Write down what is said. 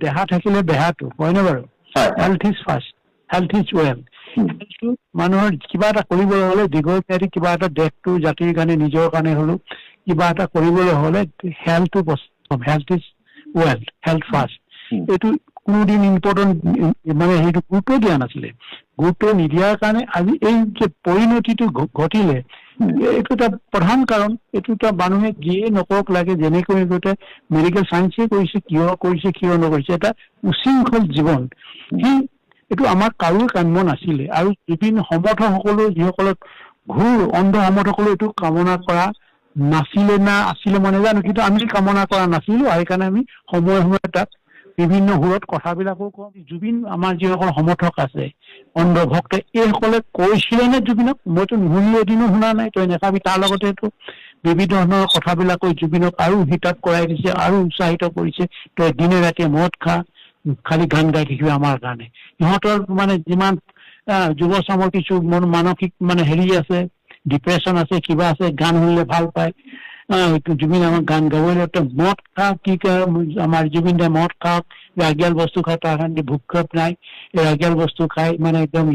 দেহা থাকিলে বেহাটো হয়নে বাৰু? Health is first, health is wealth. মানুহৰ কিবা এটা কৰিবলৈ হলে দীৰ্ঘম্যাদী কিবা এটা দেশটোৰ জাতিৰ কাৰণে নিজৰ কাৰণে হলেও কিবা এটা কৰিবলৈ হলে হেল্থটো health is wealth, health first. এইটো কোনোদিন ইম্পৰ্টেণ্ট মানে সেইটো গুৰুত্ব দিয়া নাছিলে। গুৰুত্ব নিদিয়াৰ কাৰণে আজি এই যে পৰিণতিটো ঘটিলে এইটো এটা প্ৰধান কাৰণ। এইটো এটা মানুহে যিয়ে নকৰক লাগে যেনেকৈ মেডিকেল চায়েন্সে কৰিছে, কিয় নকৰিছে, এটা উশৃংখল জীৱন এইটো আমাৰ কাৰো কাম্য নাছিলে। আৰু বিভিন্ন সমৰ্থকসকলেও যিসকলক ঘোৰ অন্ধ সমৰ্থকসকলেও এইটো কামনা কৰা নাছিলে না আছিলে মই নাজানো, কিন্তু আমি কামনা কৰা নাছিলো। আৰু সেইকাৰণে আমি সময়ে সময়ে তাত বিভিন্ন সুৰত কথাবিলাকো কওঁ। জুবিন আমাৰ যিসকল সমৰ্থক আছে অন্ধ ভক্ত এইসকলে কৈছিলে নে জুবিনক? মইতো নুশুনিলো, এদিনো শুনা নাই। তই নেখাবি তাৰ লগতেতো বিভিন্ন ধৰণৰ কথাবিলাক কৈ জুবিনক আৰু হিতাপ কৰাই দিছে, আৰু উৎসাহিত কৰিছে। তই দিনে ৰাতিয়ে মদ খা, খালি গান গাই থাকিবি আমাৰ কাৰণে। সিহঁতৰ মানে যিমান যুৱ চামৰ কিছু মানসিক মানে হেৰি আছে, ডিপ্ৰেশ্যন আছে, কিবা আছে, গান শুনিলে ভাল পায়। জুবিন আমাক গান গাবই লাগে। মদ খাওক, কি কয় আমাৰ জুবিন দাই মদ খাওক, ৰাগিয়াল বস্তু খায়, তাৰ কাৰণে ভোগ নাই। ৰাগিয়াল বস্তু খাই মানে একদম